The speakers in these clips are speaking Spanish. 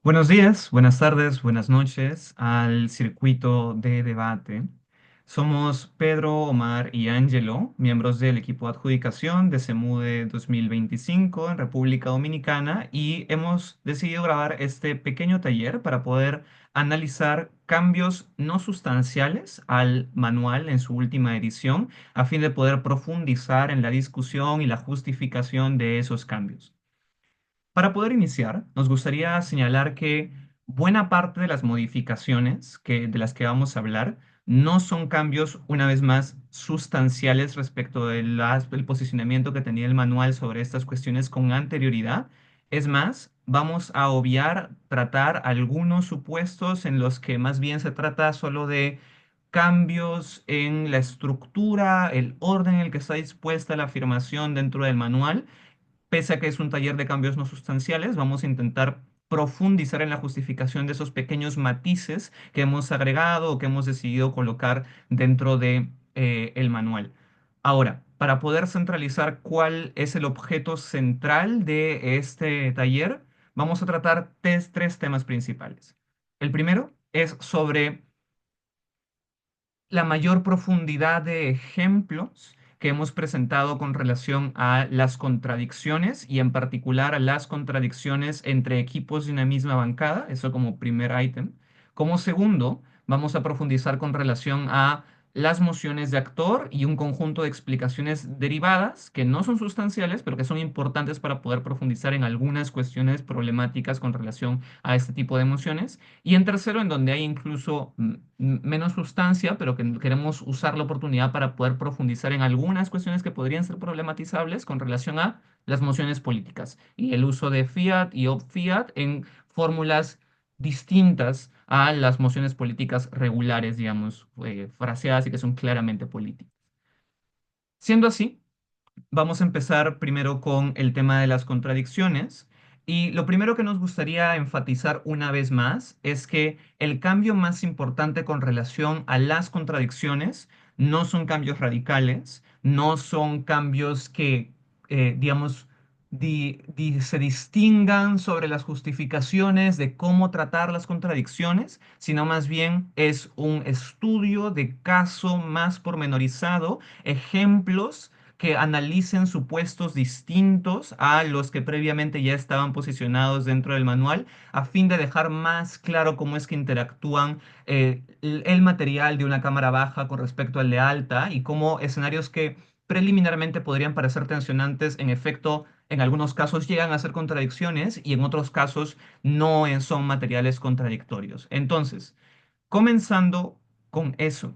Buenos días, buenas tardes, buenas noches al circuito de debate. Somos Pedro, Omar y Angelo, miembros del equipo de adjudicación de SEMUDE 2025 en República Dominicana, y hemos decidido grabar este pequeño taller para poder analizar cambios no sustanciales al manual en su última edición, a fin de poder profundizar en la discusión y la justificación de esos cambios. Para poder iniciar, nos gustaría señalar que buena parte de las modificaciones de las que vamos a hablar no son cambios, una vez más, sustanciales respecto del posicionamiento que tenía el manual sobre estas cuestiones con anterioridad. Es más, vamos a obviar tratar algunos supuestos en los que más bien se trata solo de cambios en la estructura, el orden en el que está dispuesta la afirmación dentro del manual. Pese a que es un taller de cambios no sustanciales, vamos a intentar profundizar en la justificación de esos pequeños matices que hemos agregado o que hemos decidido colocar dentro de el manual. Ahora, para poder centralizar cuál es el objeto central de este taller, vamos a tratar tres temas principales. El primero es sobre la mayor profundidad de ejemplos que hemos presentado con relación a las contradicciones y en particular a las contradicciones entre equipos de una misma bancada, eso como primer ítem. Como segundo, vamos a profundizar con relación a las mociones de actor y un conjunto de explicaciones derivadas que no son sustanciales, pero que son importantes para poder profundizar en algunas cuestiones problemáticas con relación a este tipo de emociones. Y en tercero, en donde hay incluso menos sustancia, pero que queremos usar la oportunidad para poder profundizar en algunas cuestiones que podrían ser problematizables con relación a las mociones políticas y el uso de fiat y ob-fiat en fórmulas distintas a las mociones políticas regulares, digamos, fraseadas y que son claramente políticas. Siendo así, vamos a empezar primero con el tema de las contradicciones. Y lo primero que nos gustaría enfatizar una vez más es que el cambio más importante con relación a las contradicciones no son cambios radicales, no son cambios que, digamos, se distingan sobre las justificaciones de cómo tratar las contradicciones, sino más bien es un estudio de caso más pormenorizado, ejemplos que analicen supuestos distintos a los que previamente ya estaban posicionados dentro del manual, a fin de dejar más claro cómo es que interactúan el material de una cámara baja con respecto al de alta y cómo escenarios que preliminarmente podrían parecer tensionantes, en efecto, en algunos casos llegan a ser contradicciones y en otros casos no son materiales contradictorios. Entonces, comenzando con eso.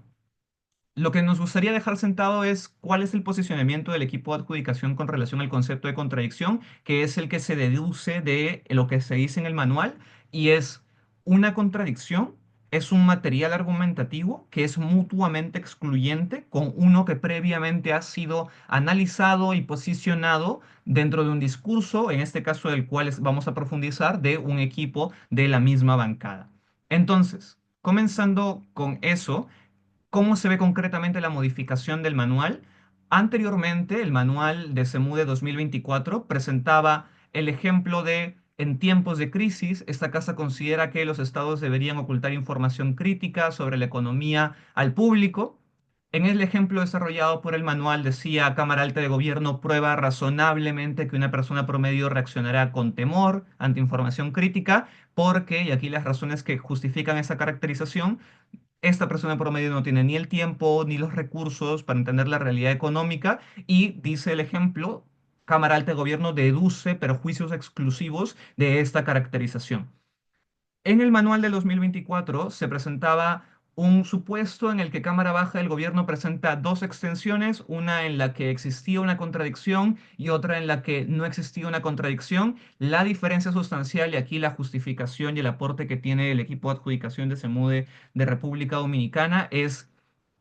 Lo que nos gustaría dejar sentado es cuál es el posicionamiento del equipo de adjudicación con relación al concepto de contradicción, que es el que se deduce de lo que se dice en el manual, y es una contradicción, es un material argumentativo que es mutuamente excluyente con uno que previamente ha sido analizado y posicionado dentro de un discurso, en este caso del cual vamos a profundizar, de un equipo de la misma bancada. Entonces, comenzando con eso. ¿Cómo se ve concretamente la modificación del manual? Anteriormente, el manual de SEMUDE 2024 presentaba el ejemplo de, en tiempos de crisis, esta casa considera que los estados deberían ocultar información crítica sobre la economía al público. En el ejemplo desarrollado por el manual decía, Cámara Alta de Gobierno prueba razonablemente que una persona promedio reaccionará con temor ante información crítica, porque, y aquí las razones que justifican esa caracterización, esta persona promedio no tiene ni el tiempo ni los recursos para entender la realidad económica y dice el ejemplo, Cámara Alta de Gobierno deduce perjuicios exclusivos de esta caracterización. En el manual del 2024 se presentaba un supuesto en el que Cámara Baja del Gobierno presenta dos extensiones, una en la que existía una contradicción y otra en la que no existía una contradicción. La diferencia sustancial y aquí la justificación y el aporte que tiene el equipo de adjudicación de SEMUDE de República Dominicana es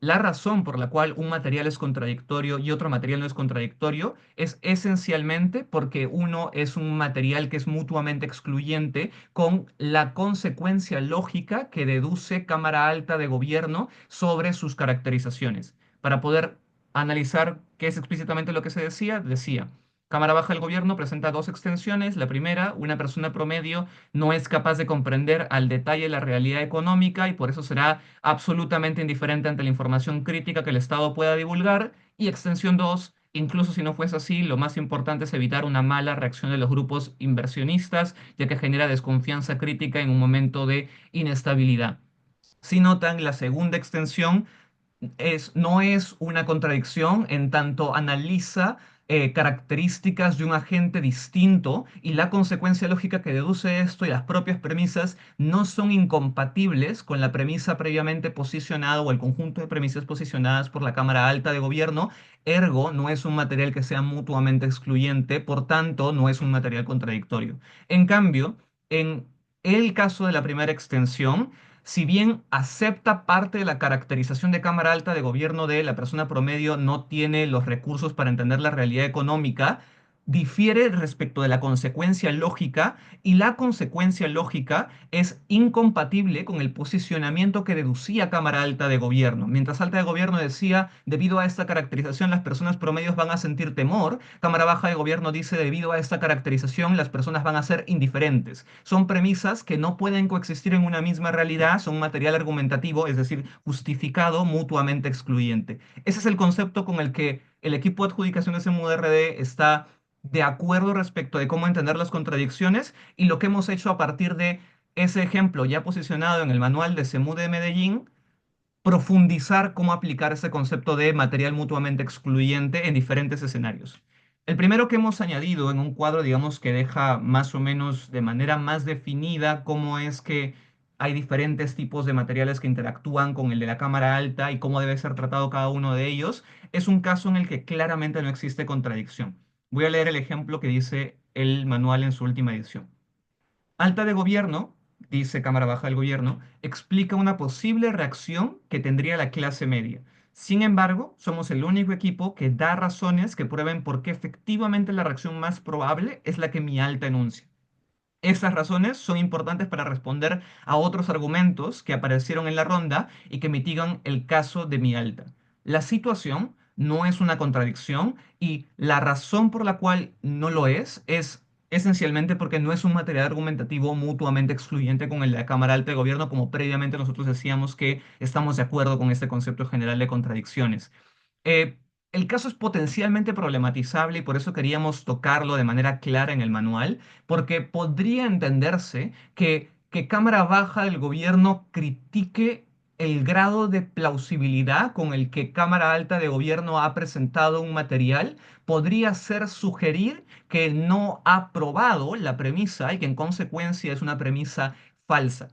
la razón por la cual un material es contradictorio y otro material no es contradictorio es esencialmente porque uno es un material que es mutuamente excluyente con la consecuencia lógica que deduce Cámara Alta de Gobierno sobre sus caracterizaciones. Para poder analizar qué es explícitamente lo que se decía, decía. Cámara Baja del Gobierno presenta dos extensiones. La primera, una persona promedio no es capaz de comprender al detalle la realidad económica y por eso será absolutamente indiferente ante la información crítica que el Estado pueda divulgar. Y extensión 2, incluso si no fuese así, lo más importante es evitar una mala reacción de los grupos inversionistas, ya que genera desconfianza crítica en un momento de inestabilidad. Si notan, la segunda extensión no es una contradicción en tanto analiza características de un agente distinto y la consecuencia lógica que deduce esto y las propias premisas no son incompatibles con la premisa previamente posicionada o el conjunto de premisas posicionadas por la Cámara Alta de Gobierno. Ergo, no es un material que sea mutuamente excluyente, por tanto, no es un material contradictorio. En cambio, en el caso de la primera extensión, si bien acepta parte de la caracterización de Cámara Alta de Gobierno de la persona promedio no tiene los recursos para entender la realidad económica, difiere respecto de la consecuencia lógica y la consecuencia lógica es incompatible con el posicionamiento que deducía Cámara Alta de Gobierno. Mientras Alta de Gobierno decía, debido a esta caracterización las personas promedios van a sentir temor, Cámara Baja de Gobierno dice, debido a esta caracterización las personas van a ser indiferentes. Son premisas que no pueden coexistir en una misma realidad, son material argumentativo, es decir, justificado, mutuamente excluyente. Ese es el concepto con el que el equipo de adjudicación de SMUDRD está de acuerdo respecto de cómo entender las contradicciones y lo que hemos hecho a partir de ese ejemplo ya posicionado en el manual de SEMU de Medellín, profundizar cómo aplicar ese concepto de material mutuamente excluyente en diferentes escenarios. El primero que hemos añadido en un cuadro, digamos, que deja más o menos de manera más definida cómo es que hay diferentes tipos de materiales que interactúan con el de la cámara alta y cómo debe ser tratado cada uno de ellos, es un caso en el que claramente no existe contradicción. Voy a leer el ejemplo que dice el manual en su última edición. Alta de Gobierno, dice Cámara Baja del Gobierno, explica una posible reacción que tendría la clase media. Sin embargo, somos el único equipo que da razones que prueben por qué efectivamente la reacción más probable es la que mi alta enuncia. Estas razones son importantes para responder a otros argumentos que aparecieron en la ronda y que mitigan el caso de mi alta. La situación no es una contradicción y la razón por la cual no lo es esencialmente porque no es un material argumentativo mutuamente excluyente con el de la Cámara Alta de Gobierno, como previamente nosotros decíamos que estamos de acuerdo con este concepto general de contradicciones. Eh, el caso es potencialmente problematizable y por eso queríamos tocarlo de manera clara en el manual, porque podría entenderse que Cámara Baja del Gobierno critique el grado de plausibilidad con el que Cámara Alta de Gobierno ha presentado un material, podría ser sugerir que no ha probado la premisa y que en consecuencia es una premisa falsa.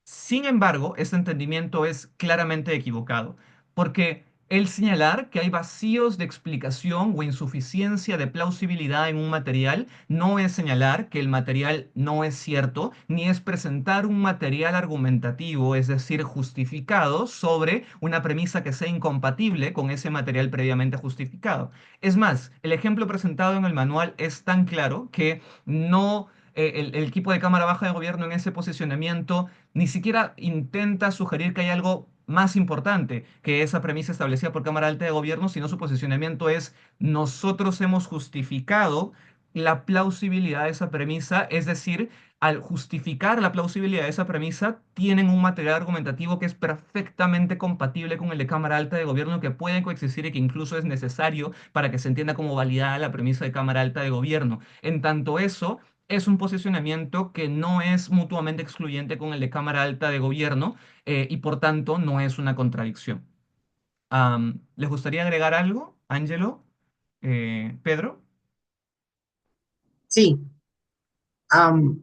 Sin embargo, este entendimiento es claramente equivocado, porque el señalar que hay vacíos de explicación o insuficiencia de plausibilidad en un material no es señalar que el material no es cierto, ni es presentar un material argumentativo, es decir, justificado sobre una premisa que sea incompatible con ese material previamente justificado. Es más, el ejemplo presentado en el manual es tan claro que no el equipo de Cámara Baja de Gobierno en ese posicionamiento ni siquiera intenta sugerir que hay algo más importante que esa premisa establecida por Cámara Alta de Gobierno, sino su posicionamiento es nosotros hemos justificado la plausibilidad de esa premisa, es decir, al justificar la plausibilidad de esa premisa, tienen un material argumentativo que es perfectamente compatible con el de Cámara Alta de Gobierno, que pueden coexistir y que incluso es necesario para que se entienda como validada la premisa de Cámara Alta de Gobierno. En tanto eso es un posicionamiento que no es mutuamente excluyente con el de Cámara Alta de Gobierno y por tanto no es una contradicción. ¿Les gustaría agregar algo, Ángelo? Pedro. Sí, am,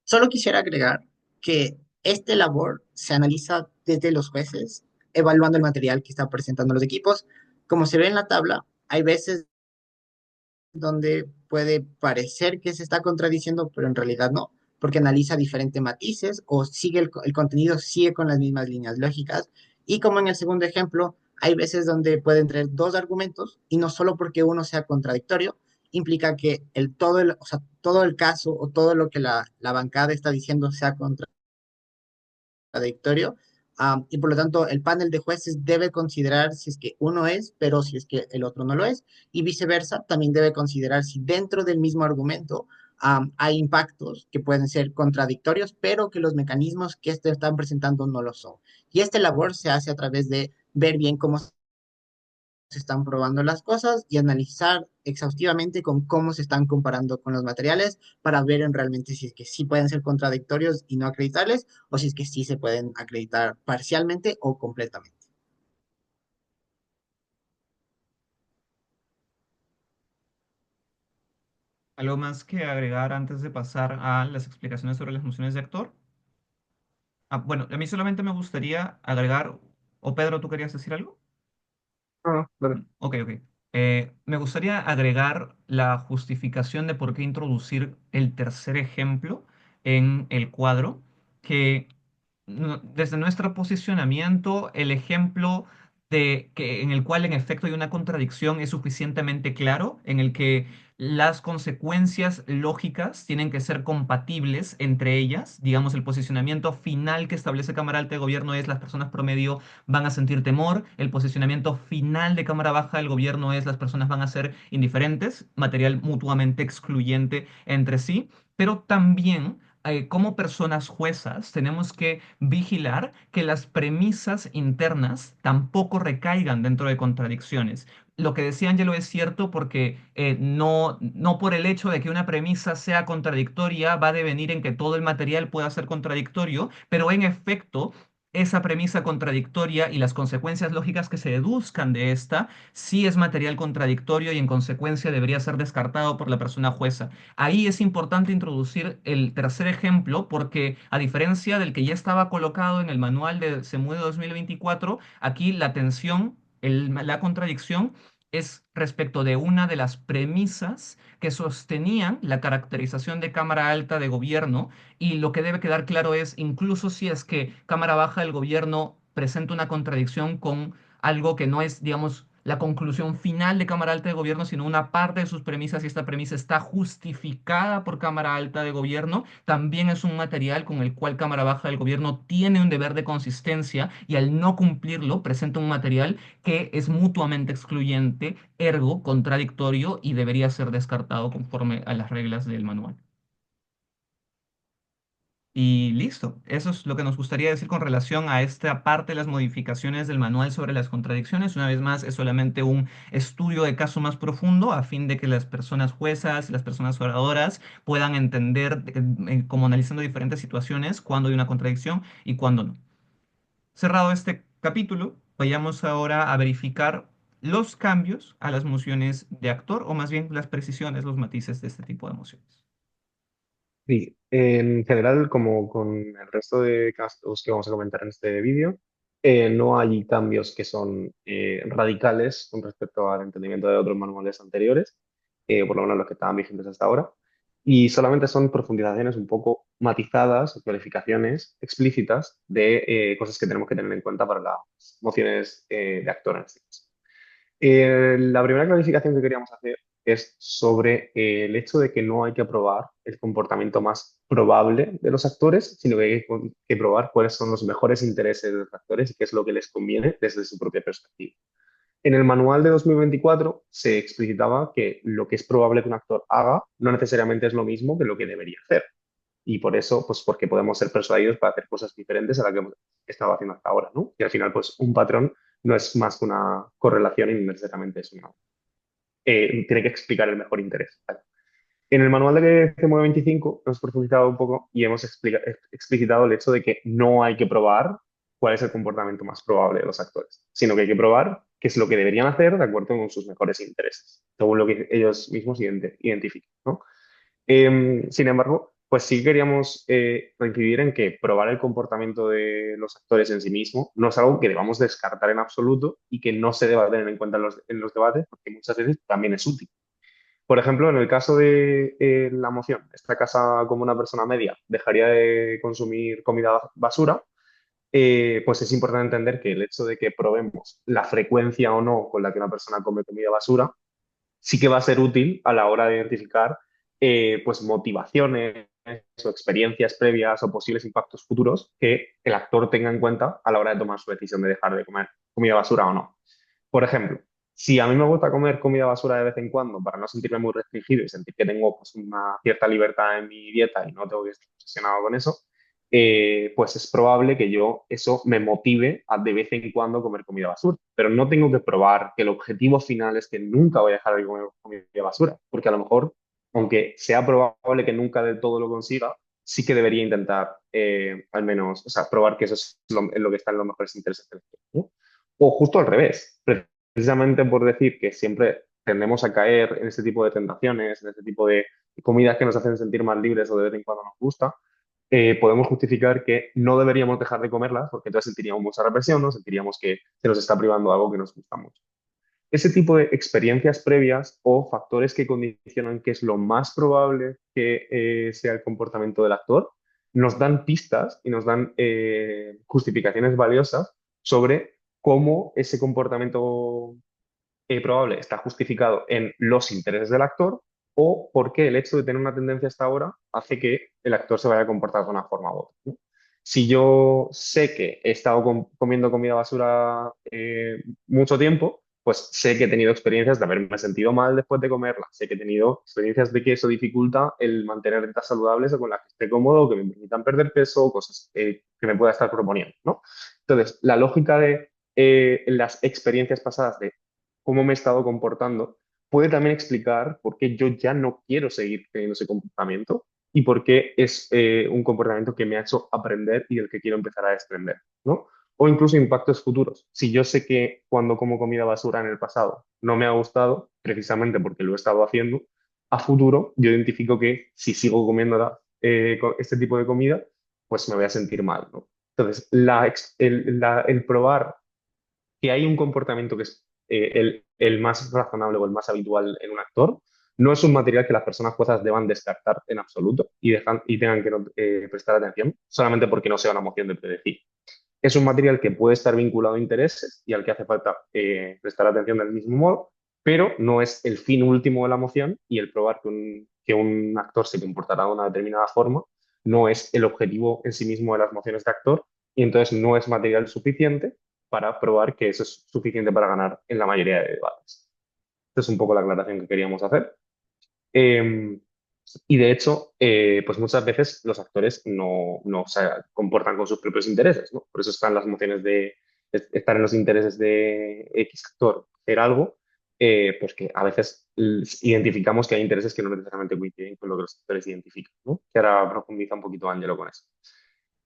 solo quisiera agregar que este labor se analiza desde los jueces, evaluando el material que están presentando los equipos. Como se ve en la tabla, hay veces donde puede parecer que se está contradiciendo, pero en realidad no, porque analiza diferentes matices o sigue el contenido sigue con las mismas líneas lógicas. Y como en el segundo ejemplo, hay veces donde pueden tener dos argumentos y no solo porque uno sea contradictorio, implica que o sea, todo el caso o todo lo que la bancada está diciendo sea contradictorio, Y por lo tanto, el panel de jueces debe considerar si es que uno es, pero si es que el otro no lo es, y viceversa, también debe considerar si dentro del mismo argumento hay impactos que pueden ser contradictorios, pero que los mecanismos que están presentando no lo son. Y esta labor se hace a través de ver bien cómo se están probando las cosas y analizar exhaustivamente con cómo se están comparando con los materiales para ver en realmente si es que sí pueden ser contradictorios y no acreditables o si es que sí se pueden acreditar parcialmente o completamente. ¿Algo más que agregar antes de pasar a las explicaciones sobre las nociones de actor? Bueno, a mí solamente me gustaría agregar, o Pedro, ¿tú querías decir algo? Ah, vale. Ok, ok. Me gustaría agregar la justificación de por qué introducir el tercer ejemplo en el cuadro, que desde nuestro posicionamiento, el ejemplo en el cual en efecto hay una contradicción es suficientemente claro, en el que las consecuencias lógicas tienen que ser compatibles entre ellas. Digamos, el posicionamiento final que establece Cámara Alta de Gobierno es las personas promedio van a sentir temor. El posicionamiento final de Cámara Baja del gobierno es las personas van a ser indiferentes, material mutuamente excluyente entre sí, pero también como personas juezas tenemos que vigilar que las premisas internas tampoco recaigan dentro de contradicciones. Lo que decía Angelo es cierto porque no por el hecho de que una premisa sea contradictoria va a devenir en que todo el material pueda ser contradictorio, pero en efecto esa premisa contradictoria y las consecuencias lógicas que se deduzcan de esta, sí es material contradictorio y en consecuencia debería ser descartado por la persona jueza. Ahí es importante introducir el tercer ejemplo porque a diferencia del que ya estaba colocado en el manual de SEMUDE 2024, aquí la tensión, la contradicción es respecto de una de las premisas que sostenían la caracterización de Cámara Alta de Gobierno y lo que debe quedar claro es, incluso si es que Cámara Baja del Gobierno presenta una contradicción con algo que no es, digamos, la conclusión final de Cámara Alta de Gobierno, sino una parte de sus premisas y esta premisa está justificada por Cámara Alta de Gobierno, también es un material con el cual Cámara Baja del Gobierno tiene un deber de consistencia y al no cumplirlo presenta un material que es mutuamente excluyente, ergo contradictorio y debería ser descartado conforme a las reglas del manual. Y listo, eso es lo que nos gustaría decir con relación a esta parte de las modificaciones del manual sobre las contradicciones. Una vez más, es solamente un estudio de caso más profundo a fin de que las personas juezas, las personas oradoras puedan entender, como analizando diferentes situaciones, cuándo hay una contradicción y cuándo no. Cerrado este capítulo, vayamos ahora a verificar los cambios a las mociones de actor, o más bien las precisiones, los matices de este tipo de mociones. Sí, en general, como con el resto de casos que vamos a comentar en este vídeo, no hay cambios que son radicales con respecto al entendimiento de otros manuales anteriores, por lo menos los que estaban vigentes hasta ahora, y solamente son profundizaciones un poco matizadas, clarificaciones explícitas de cosas que tenemos que tener en cuenta para las mociones de actor en este caso. La primera clarificación que queríamos hacer es sobre el hecho de que no hay que probar el comportamiento más probable de los actores, sino que hay que probar cuáles son los mejores intereses de los actores y qué es lo que les conviene desde su propia perspectiva. En el manual de 2024 se explicitaba que lo que es probable que un actor haga no necesariamente es lo mismo que lo que debería hacer. Y por eso, pues porque podemos ser persuadidos para hacer cosas diferentes a las que hemos estado haciendo hasta ahora, ¿no? Y al final, pues un patrón no es más que una correlación y no necesariamente es una... tiene que explicar el mejor interés. ¿Vale? En el manual de CMU 25 hemos profundizado un poco y hemos explicitado el hecho de que no hay que probar cuál es el comportamiento más probable de los actores, sino que hay que probar qué es lo que deberían hacer de acuerdo con sus mejores intereses, según lo que ellos mismos identifican, ¿no? Sin embargo, pues sí queríamos incidir en que probar el comportamiento de los actores en sí mismo no es algo que debamos descartar en absoluto y que no se deba tener en cuenta en los debates, porque muchas veces también es útil. Por ejemplo, en el caso de la moción, esta casa como una persona media dejaría de consumir comida basura, pues es importante entender que el hecho de que probemos la frecuencia o no con la que una persona come comida basura sí que va a ser útil a la hora de identificar pues motivaciones o experiencias previas o posibles impactos futuros que el actor tenga en cuenta a la hora de tomar su decisión de dejar de comer comida basura o no. Por ejemplo, si a mí me gusta comer comida basura de vez en cuando para no sentirme muy restringido y sentir que tengo pues, una cierta libertad en mi dieta y no tengo que estar obsesionado con eso, pues es probable que yo eso me motive a de vez en cuando comer comida basura. Pero no tengo que probar que el objetivo final es que nunca voy a dejar de comer comida basura, porque a lo mejor, aunque sea probable que nunca del todo lo consiga, sí que debería intentar al menos, o sea, probar que eso es lo que está en los mejores intereses del equipo, ¿no? O justo al revés, precisamente por decir que siempre tendemos a caer en este tipo de tentaciones, en este tipo de comidas que nos hacen sentir más libres o de vez en cuando nos gusta, podemos justificar que no deberíamos dejar de comerlas porque entonces sentiríamos mucha represión, ¿no? Sentiríamos que se nos está privando algo que nos gusta mucho. Ese tipo de experiencias previas o factores que condicionan qué es lo más probable que sea el comportamiento del actor, nos dan pistas y nos dan justificaciones valiosas sobre cómo ese comportamiento probable está justificado en los intereses del actor o porque el hecho de tener una tendencia hasta ahora hace que el actor se vaya a comportar de una forma u otra, ¿no? Si yo sé que he estado comiendo comida basura mucho tiempo, pues sé que he tenido experiencias de haberme sentido mal después de comerla. Sé que he tenido experiencias de que eso dificulta el mantener dietas saludables o con las que esté cómodo, que me permitan perder peso, cosas que me pueda estar proponiendo, ¿no? Entonces, la lógica de las experiencias pasadas de cómo me he estado comportando, puede también explicar por qué yo ya no quiero seguir teniendo ese comportamiento y por qué es un comportamiento que me ha hecho aprender y del que quiero empezar a desprender, ¿no? O incluso impactos futuros. Si yo sé que cuando como comida basura en el pasado no me ha gustado, precisamente porque lo he estado haciendo, a futuro yo identifico que si sigo comiendo este tipo de comida, pues me voy a sentir mal, ¿no? Entonces, el probar que hay un comportamiento que es el más razonable o el más habitual en un actor, no es un material que las personas juezas deban descartar en absoluto y tengan que prestar atención solamente porque no sea una moción de predecir. Es un material que puede estar vinculado a intereses y al que hace falta prestar atención del mismo modo, pero no es el fin último de la moción y el probar que un actor se comportará de una determinada forma no es el objetivo en sí mismo de las mociones de actor y entonces no es material suficiente para probar que eso es suficiente para ganar en la mayoría de debates. Esta es un poco la aclaración que queríamos hacer. Eh, y de hecho, pues muchas veces los actores no se comportan con sus propios intereses, ¿no? Por eso están las mociones de estar en los intereses de X actor, hacer algo, pues que a veces identificamos que hay intereses que no necesariamente coinciden con lo que los actores identifican, ¿no? Que ahora profundiza un poquito Ángelo con eso.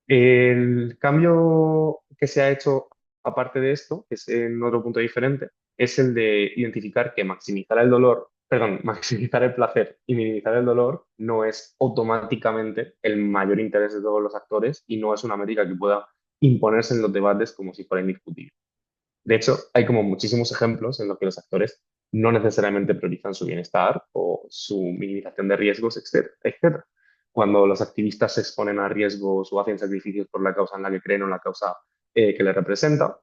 El cambio que se ha hecho, aparte de esto, que es en otro punto diferente, es el de identificar que maximizar el dolor, perdón, maximizar el placer y minimizar el dolor no es automáticamente el mayor interés de todos los actores y no es una métrica que pueda imponerse en los debates como si fuera indiscutible. De hecho, hay como muchísimos ejemplos en los que los actores no necesariamente priorizan su bienestar o su minimización de riesgos, etcétera, etcétera. Cuando los activistas se exponen a riesgos o hacen sacrificios por la causa en la que creen o la causa que les representa,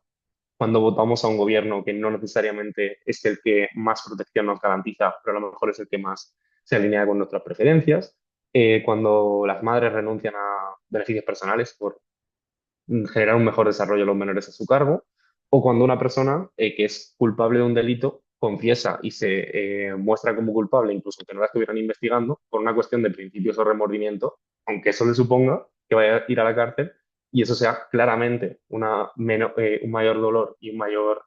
cuando votamos a un gobierno que no necesariamente es el que más protección nos garantiza, pero a lo mejor es el que más se alinea con nuestras preferencias, cuando las madres renuncian a beneficios personales por generar un mejor desarrollo de los menores a su cargo, o cuando una persona que es culpable de un delito confiesa y se muestra como culpable, incluso que no la estuvieran investigando, por una cuestión de principios o remordimiento, aunque eso le suponga que vaya a ir a la cárcel y eso sea claramente un mayor dolor y un mayor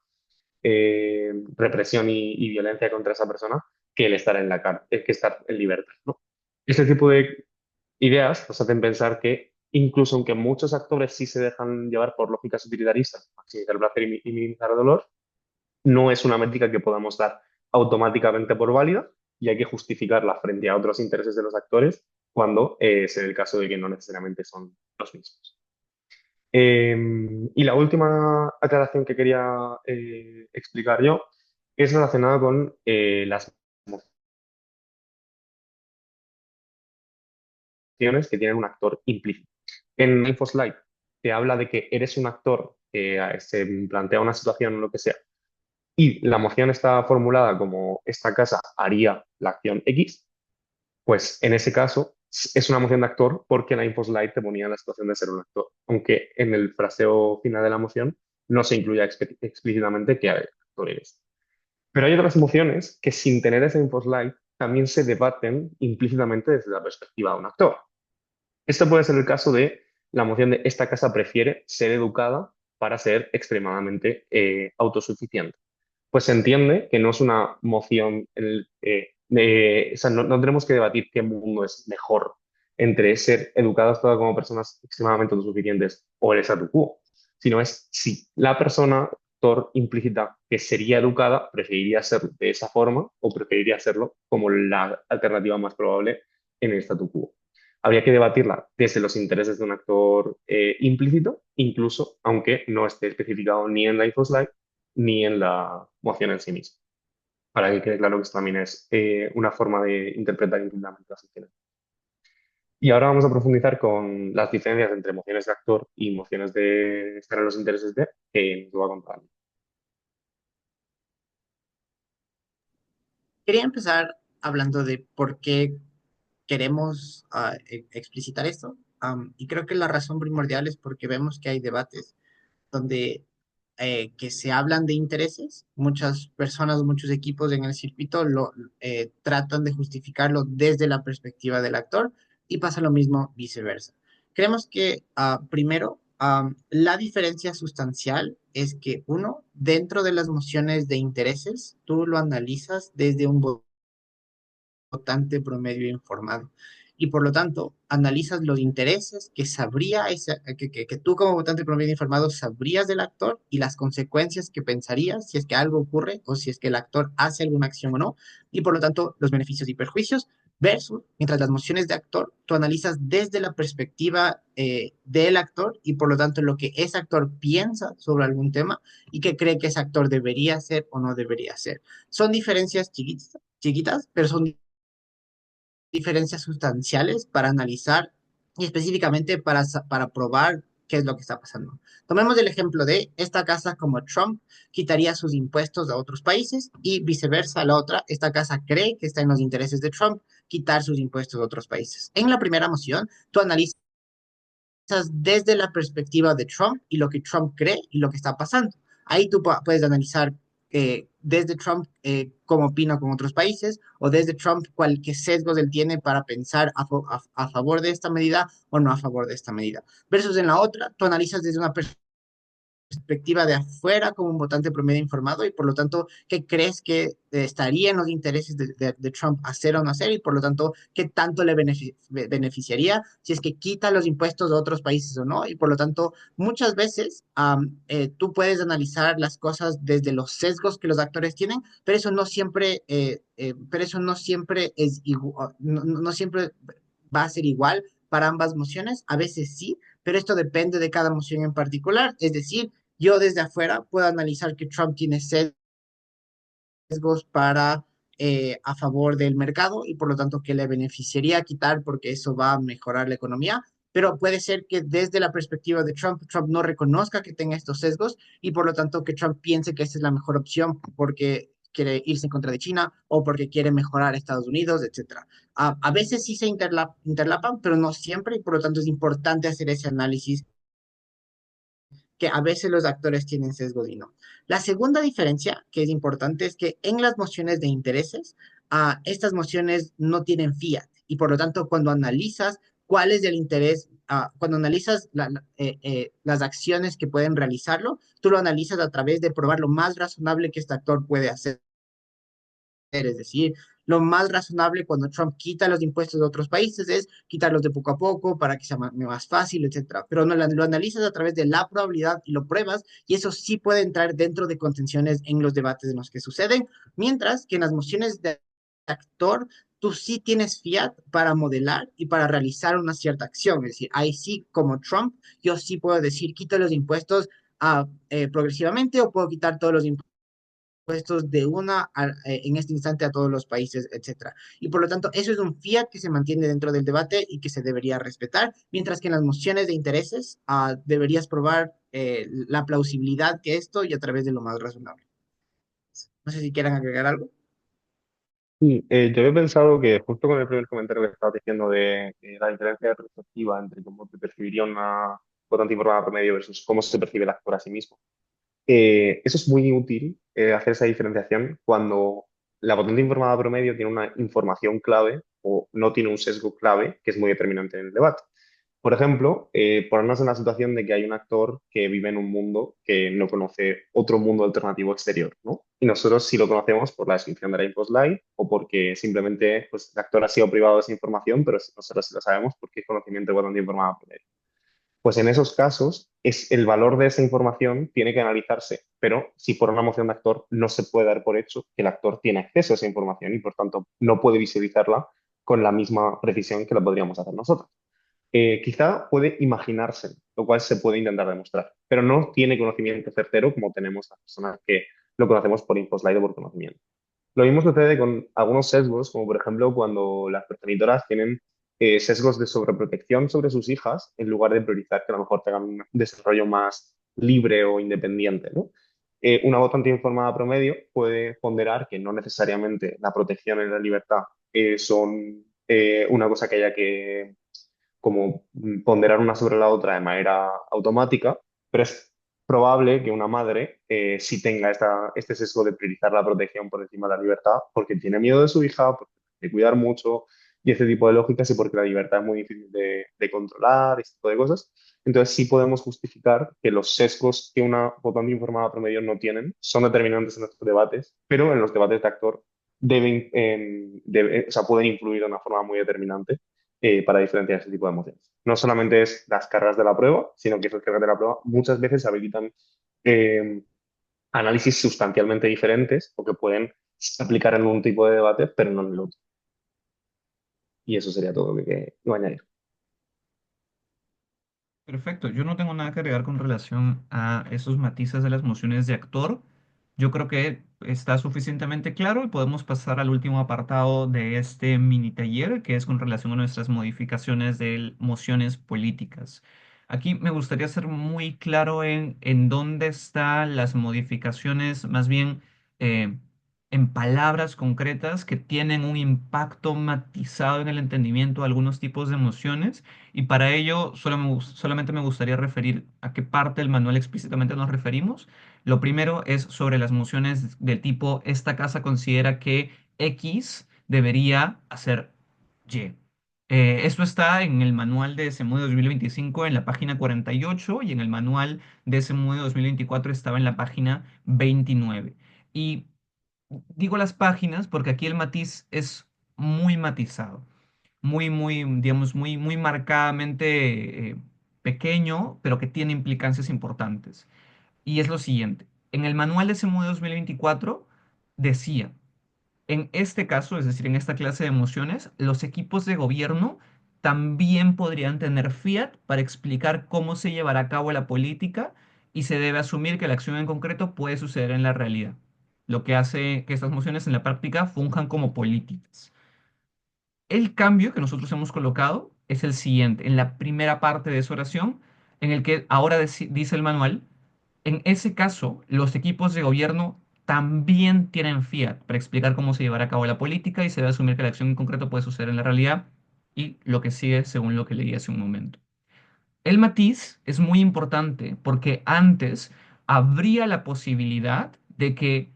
represión y violencia contra esa persona que el estar en la cárcel, que estar en libertad, ¿no? Este tipo de ideas nos hacen pensar que incluso aunque muchos actores sí se dejan llevar por lógicas utilitaristas, maximizar el placer y minimizar el dolor, no es una métrica que podamos dar automáticamente por válida y hay que justificarla frente a otros intereses de los actores cuando es el caso de que no necesariamente son los mismos. Eh, y la última aclaración que quería explicar yo es relacionada con las emociones que tienen un actor implícito. En InfoSlide te habla de que eres un actor que se plantea una situación o lo que sea y la moción está formulada como esta casa haría la acción X, pues en ese caso es una moción de actor porque la InfoSlide te ponía en la situación de ser un actor, aunque en el fraseo final de la moción no se incluya explícitamente qué actor eres. Pero hay otras mociones que sin tener esa InfoSlide también se debaten implícitamente desde la perspectiva de un actor. Esto puede ser el caso de la moción de esta casa prefiere ser educada para ser extremadamente autosuficiente. Pues se entiende que no es una moción, o sea, no tenemos que debatir qué mundo es mejor entre ser educadas todas como personas extremadamente autosuficientes o el statu quo, sino es si la persona, actor implícita que sería educada, preferiría ser de esa forma o preferiría hacerlo como la alternativa más probable en el statu quo. Habría que debatirla desde los intereses de un actor implícito, incluso aunque no esté especificado ni en la InfoSlide ni en la moción en sí misma, para que quede claro que esto también es una forma de interpretar implícitamente las acciones. Y ahora vamos a profundizar con las diferencias entre mociones de actor y mociones de estar en los intereses de, que nos lo va a contar. Quería empezar hablando de por qué queremos explicitar esto. Y creo que la razón primordial es porque vemos que hay debates donde que se hablan de intereses. Muchas personas, muchos equipos en el circuito tratan de justificarlo desde la perspectiva del actor y pasa lo mismo viceversa. Creemos que primero, la diferencia sustancial es que uno, dentro de las mociones de intereses, tú lo analizas desde un votante promedio informado. Y por lo tanto, analizas los intereses que sabría que tú como votante promedio informado sabrías del actor y las consecuencias que pensarías si es que algo ocurre o si es que el actor hace alguna acción o no, y por lo tanto los beneficios y perjuicios, versus, mientras las mociones de actor, tú analizas desde la perspectiva del actor y por lo tanto lo que ese actor piensa sobre algún tema y que cree que ese actor debería hacer o no debería hacer. Son diferencias chiquitas, pero son diferencias sustanciales para analizar y específicamente para probar qué es lo que está pasando. Tomemos el ejemplo de esta casa como Trump quitaría sus impuestos a otros países y viceversa la otra, esta casa cree que está en los intereses de Trump quitar sus impuestos a otros países. En la primera moción, tú analizas desde la perspectiva de Trump y lo que Trump cree y lo que está pasando. Ahí tú puedes analizar desde Trump cómo opina con otros países o desde Trump qué sesgos él tiene para pensar a favor de esta medida o no a favor de esta medida. Versus en la otra, tú analizas desde una perspectiva de afuera como un votante promedio informado y por lo tanto, ¿qué crees que estaría en los intereses de Trump hacer o no hacer? Y por lo tanto, ¿qué tanto le beneficiaría si es que quita los impuestos de otros países o no? Y por lo tanto, muchas veces tú puedes analizar las cosas desde los sesgos que los actores tienen, pero eso no siempre es igual, no siempre va a ser igual para ambas mociones, a veces sí, pero esto depende de cada moción en particular, es decir, yo desde afuera puedo analizar que Trump tiene sesgos para a favor del mercado y por lo tanto que le beneficiaría quitar porque eso va a mejorar la economía. Pero puede ser que desde la perspectiva de Trump, Trump no reconozca que tenga estos sesgos y por lo tanto que Trump piense que esa es la mejor opción porque quiere irse en contra de China o porque quiere mejorar a Estados Unidos, etcétera. A veces sí se interlapan, pero no siempre y por lo tanto es importante hacer ese análisis que a veces los actores tienen sesgo y no. La segunda diferencia que es importante es que en las mociones de intereses, estas mociones no tienen fiat y por lo tanto cuando analizas cuál es el interés, cuando analizas las acciones que pueden realizarlo, tú lo analizas a través de probar lo más razonable que este actor puede hacer. Es decir, lo más razonable cuando Trump quita los impuestos de otros países es quitarlos de poco a poco para que sea más fácil, etcétera. Pero no lo analizas a través de la probabilidad y lo pruebas, y eso sí puede entrar dentro de contenciones en los debates en los que suceden, mientras que en las mociones de actor tú sí tienes fiat para modelar y para realizar una cierta acción. Es decir, ahí sí, como Trump, yo sí puedo decir, quito los impuestos progresivamente o puedo quitar todos los impuestos de en este instante a todos los países, etcétera. Y por lo tanto, eso es un fiat que se mantiene dentro del debate y que se debería respetar, mientras que en las mociones de intereses deberías probar la plausibilidad que esto y a través de lo más razonable. No sé si quieran agregar algo. Y yo había pensado que justo con el primer comentario que estabas diciendo de la diferencia de perspectiva entre cómo te percibiría una votante informada promedio versus cómo se percibe el actor a sí mismo. Eso es muy útil, hacer esa diferenciación cuando la votante informada promedio tiene una información clave o no tiene un sesgo clave que es muy determinante en el debate. Por ejemplo, ponernos en la situación de que hay un actor que vive en un mundo que no conoce otro mundo alternativo exterior, ¿no? Y nosotros sí lo conocemos por la descripción de la Live o porque simplemente pues, el actor ha sido privado de esa información, pero nosotros sí lo sabemos porque es conocimiento de votante informada promedio. Pues en esos casos, el valor de esa información tiene que analizarse, pero si por una moción de actor no se puede dar por hecho que el actor tiene acceso a esa información y por tanto no puede visualizarla con la misma precisión que la podríamos hacer nosotros. Quizá puede imaginarse, lo cual se puede intentar demostrar, pero no tiene conocimiento certero como tenemos las personas que lo conocemos por infoslide o por conocimiento. Lo mismo sucede con algunos sesgos, como por ejemplo cuando las progenitoras tienen sesgos de sobreprotección sobre sus hijas en lugar de priorizar que a lo mejor tengan un desarrollo más libre o independiente, ¿no? Una votante informada promedio puede ponderar que no necesariamente la protección y la libertad son una cosa que haya que como ponderar una sobre la otra de manera automática, pero es probable que una madre sí tenga este sesgo de priorizar la protección por encima de la libertad porque tiene miedo de su hija, porque de cuidar mucho y ese tipo de lógicas y porque la libertad es muy difícil de controlar, este tipo de cosas. Entonces sí podemos justificar que los sesgos que una votante informada promedio no tienen son determinantes en nuestros debates, pero en los debates de actor o sea, pueden influir de una forma muy determinante para diferenciar ese tipo de emociones. No solamente es las cargas de la prueba, sino que esas cargas de la prueba muchas veces habilitan eh, análisis sustancialmente diferentes o que pueden aplicar en un tipo de debate, pero no en el otro. Y eso sería todo lo que iba a añadir. Perfecto, yo no tengo nada que agregar con relación a esos matices de las mociones de actor. Yo creo que está suficientemente claro y podemos pasar al último apartado de este mini taller, que es con relación a nuestras modificaciones de mociones políticas. Aquí me gustaría ser muy claro en dónde están las modificaciones, más bien eh, en palabras concretas que tienen un impacto matizado en el entendimiento de algunos tipos de emociones y para ello solamente me gustaría referir a qué parte del manual explícitamente nos referimos. Lo primero es sobre las mociones del tipo, esta casa considera que X debería hacer Y. Esto está en el manual de SMUDE 2025 en la página 48 y en el manual de SMUDE 2024 estaba en la página 29. Y digo las páginas porque aquí el matiz es muy matizado muy, digamos, muy marcadamente pequeño, pero que tiene implicancias importantes. Y es lo siguiente. En el manual de SMUDE 2024 decía, en este caso, es decir, en esta clase de emociones, los equipos de gobierno también podrían tener fiat para explicar cómo se llevará a cabo la política y se debe asumir que la acción en concreto puede suceder en la realidad, lo que hace que estas mociones en la práctica funjan como políticas. El cambio que nosotros hemos colocado es el siguiente, en la primera parte de esa oración, en el que ahora dice el manual, en ese caso, los equipos de gobierno también tienen fiat para explicar cómo se llevará a cabo la política y se debe asumir que la acción en concreto puede suceder en la realidad y lo que sigue según lo que leí hace un momento. El matiz es muy importante porque antes habría la posibilidad de que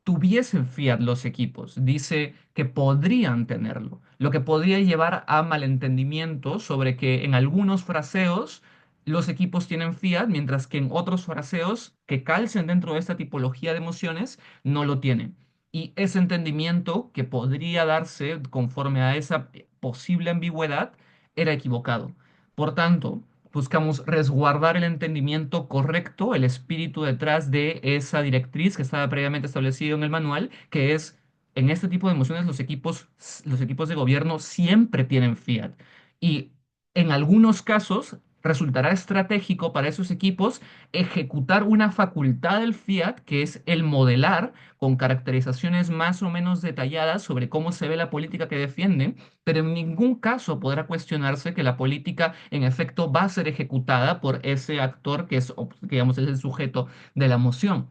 tuviesen fiat los equipos. Dice que podrían tenerlo, lo que podría llevar a malentendimientos sobre que en algunos fraseos los equipos tienen fiat, mientras que en otros fraseos que calcen dentro de esta tipología de emociones no lo tienen. Y ese entendimiento que podría darse conforme a esa posible ambigüedad era equivocado. Por tanto, buscamos resguardar el entendimiento correcto, el espíritu detrás de esa directriz que estaba previamente establecido en el manual, que es, en este tipo de emociones los equipos de gobierno siempre tienen fiat. Y en algunos casos resultará estratégico para esos equipos ejecutar una facultad del fiat, que es el modelar con caracterizaciones más o menos detalladas sobre cómo se ve la política que defienden, pero en ningún caso podrá cuestionarse que la política en efecto va a ser ejecutada por ese actor que es, digamos, es el sujeto de la moción.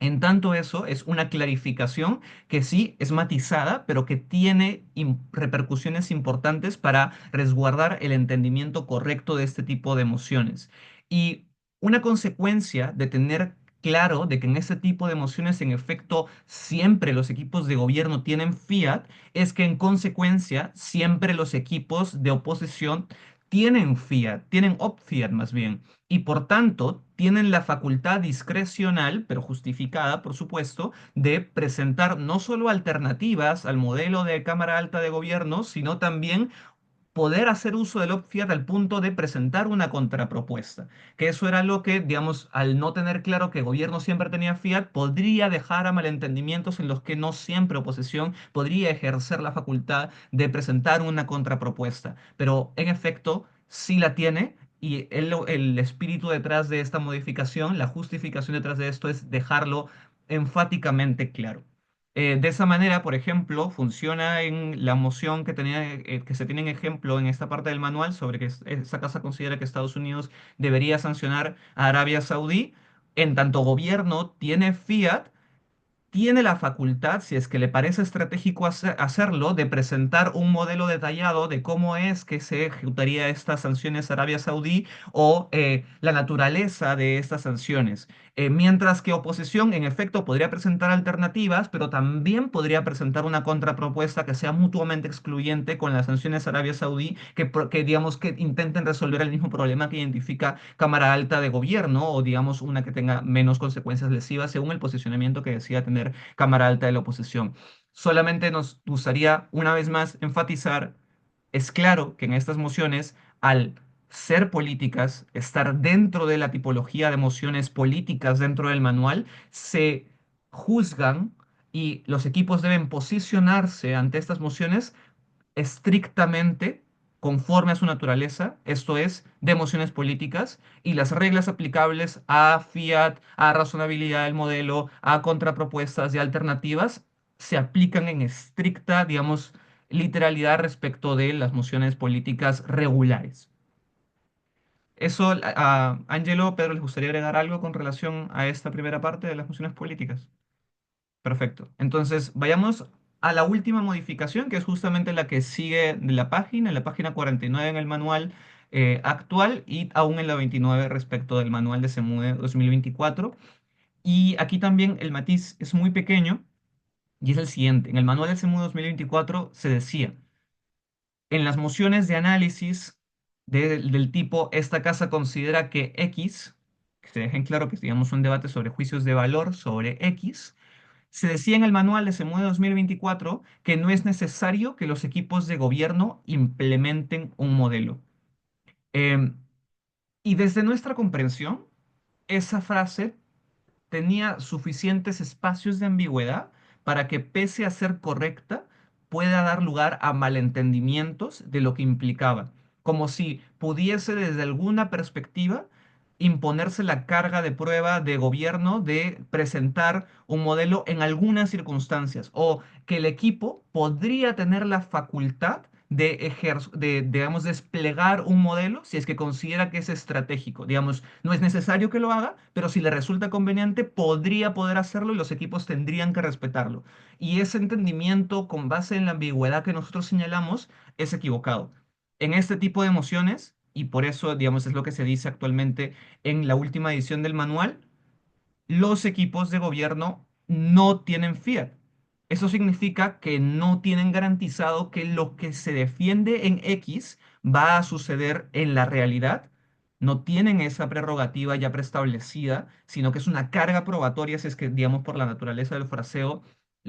En tanto eso es una clarificación que sí es matizada, pero que tiene repercusiones importantes para resguardar el entendimiento correcto de este tipo de emociones. Y una consecuencia de tener claro de que en este tipo de emociones en efecto siempre los equipos de gobierno tienen fiat, es que en consecuencia siempre los equipos de oposición tienen fiat, tienen op-fiat más bien y por tanto tienen la facultad discrecional, pero justificada, por supuesto, de presentar no solo alternativas al modelo de Cámara Alta de Gobierno, sino también poder hacer uso del opt-fiat al punto de presentar una contrapropuesta. Que eso era lo que, digamos, al no tener claro que el gobierno siempre tenía fiat, podría dejar a malentendimientos en los que no siempre oposición podría ejercer la facultad de presentar una contrapropuesta. Pero en efecto, sí la tiene. Y el espíritu detrás de esta modificación, la justificación detrás de esto es dejarlo enfáticamente claro. De esa manera, por ejemplo, funciona en la moción que se tiene en ejemplo en esta parte del manual sobre que esa casa considera que Estados Unidos debería sancionar a Arabia Saudí. En tanto gobierno tiene fiat, tiene la facultad, si es que le parece estratégico hacerlo, de presentar un modelo detallado de cómo es que se ejecutaría estas sanciones a Arabia Saudí o la naturaleza de estas sanciones. Mientras que oposición, en efecto, podría presentar alternativas, pero también podría presentar una contrapropuesta que sea mutuamente excluyente con las sanciones a Arabia Saudí, que digamos que intenten resolver el mismo problema que identifica Cámara Alta de Gobierno o digamos una que tenga menos consecuencias lesivas según el posicionamiento que decida tener Cámara Alta de la oposición. Solamente nos gustaría una vez más enfatizar, es claro que en estas mociones, al ser políticas, estar dentro de la tipología de mociones políticas dentro del manual, se juzgan y los equipos deben posicionarse ante estas mociones estrictamente conforme a su naturaleza, esto es, de emociones políticas, y las reglas aplicables a fiat, a razonabilidad del modelo, a contrapropuestas y alternativas, se aplican en estricta, digamos, literalidad respecto de las mociones políticas regulares. Eso, a Angelo, Pedro, ¿les gustaría agregar algo con relación a esta primera parte de las mociones políticas? Perfecto. Entonces, vayamos a la última modificación, que es justamente la que sigue de en la página 49 en el manual actual y aún en la 29 respecto del manual de SEMUDE 2024. Y aquí también el matiz es muy pequeño y es el siguiente. En el manual de SEMUDE 2024 se decía, en las mociones de análisis del tipo, esta casa considera que X, que se dejen claro que digamos un debate sobre juicios de valor sobre X, se decía en el manual de SEMUDE 2024 que no es necesario que los equipos de gobierno implementen un modelo. Em, y desde nuestra comprensión, esa frase tenía suficientes espacios de ambigüedad para que, pese a ser correcta, pueda dar lugar a malentendimientos de lo que implicaba, como si pudiese desde alguna perspectiva imponerse la carga de prueba de gobierno de presentar un modelo en algunas circunstancias, o que el equipo podría tener la facultad de, digamos, desplegar un modelo si es que considera que es estratégico. Digamos, no es necesario que lo haga, pero si le resulta conveniente, podría poder hacerlo y los equipos tendrían que respetarlo. Y ese entendimiento con base en la ambigüedad que nosotros señalamos es equivocado. En este tipo de emociones, y por eso, digamos, es lo que se dice actualmente en la última edición del manual, los equipos de gobierno no tienen fiat. Eso significa que no tienen garantizado que lo que se defiende en X va a suceder en la realidad. No tienen esa prerrogativa ya preestablecida, sino que es una carga probatoria, si es que, digamos, por la naturaleza del fraseo,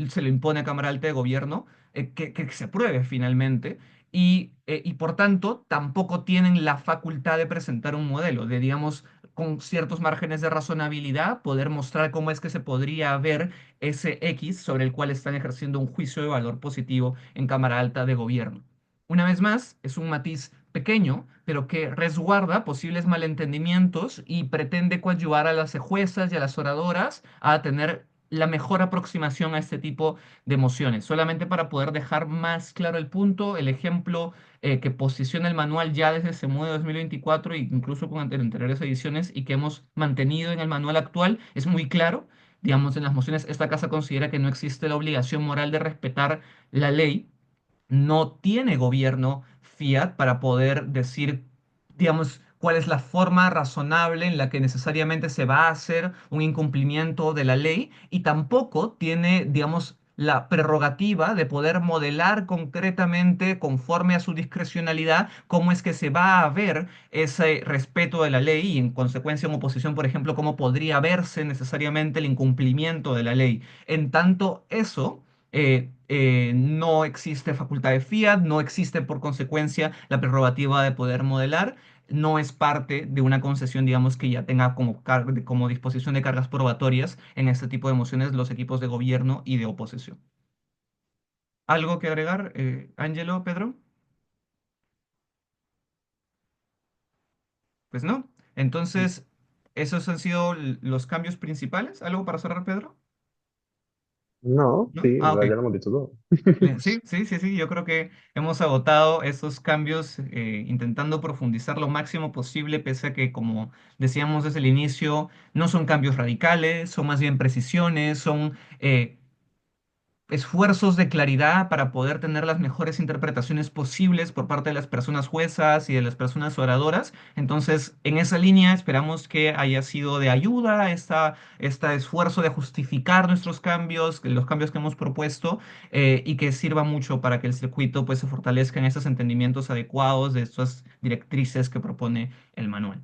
se le impone a Cámara Alta de Gobierno que se apruebe finalmente. Y por tanto, tampoco tienen la facultad de presentar un modelo, de, digamos, con ciertos márgenes de razonabilidad, poder mostrar cómo es que se podría ver ese X sobre el cual están ejerciendo un juicio de valor positivo en Cámara Alta de Gobierno. Una vez más, es un matiz pequeño, pero que resguarda posibles malentendimientos y pretende coadyuvar a las juezas y a las oradoras a tener la mejor aproximación a este tipo de emociones. Solamente para poder dejar más claro el punto, el ejemplo que posiciona el manual ya desde SEMUDE 2024 e incluso con anteriores ediciones y que hemos mantenido en el manual actual es muy claro. digamos, en las mociones, esta casa considera que no existe la obligación moral de respetar la ley. No tiene gobierno fiat para poder decir, digamos, cuál es la forma razonable en la que necesariamente se va a hacer un incumplimiento de la ley y tampoco tiene, digamos, la prerrogativa de poder modelar concretamente, conforme a su discrecionalidad, cómo es que se va a ver ese respeto de la ley y en consecuencia en oposición, por ejemplo, cómo podría verse necesariamente el incumplimiento de la ley. En tanto eso no existe facultad de fiat, no existe por consecuencia la prerrogativa de poder modelar, no es parte de una concesión, digamos, que ya tenga como disposición de cargas probatorias en este tipo de mociones los equipos de gobierno y de oposición. ¿Algo que agregar, Ángelo, Pedro? Pues no. Entonces, esos han sido los cambios principales. ¿Algo para cerrar, Pedro? No, ¿No? sí, en Ah, ok. realidad ya lo hemos dicho todo. Sí, sí, sí, sí, yo creo que hemos agotado esos cambios intentando profundizar lo máximo posible, pese a que, como decíamos desde el inicio, no son cambios radicales, son más bien precisiones, son esfuerzos de claridad para poder tener las mejores interpretaciones posibles por parte de las personas juezas y de las personas oradoras. Entonces, en esa línea esperamos que haya sido de ayuda este esfuerzo de justificar nuestros cambios, los cambios que hemos propuesto, y que sirva mucho para que el circuito pues, se fortalezca en esos entendimientos adecuados de estas directrices que propone el manual.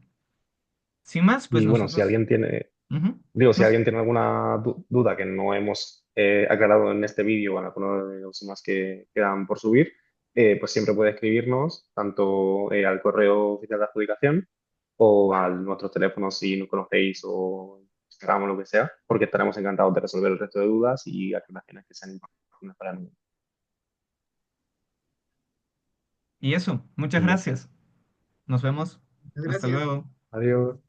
Sin más, pues Y bueno, si nosotros... alguien tiene, Ujú. digo, si Nos- alguien tiene alguna duda que no hemos aclarado en este vídeo o en alguno de los demás que quedan por subir, pues siempre puede escribirnos tanto al correo oficial de adjudicación o a nuestros teléfonos si nos conocéis o Instagram o lo que sea, porque estaremos encantados de resolver el resto de dudas y aclaraciones que sean importantes para nosotros. Y eso, muchas Y ya está. gracias. Nos vemos. Muchas Hasta gracias. luego. Adiós.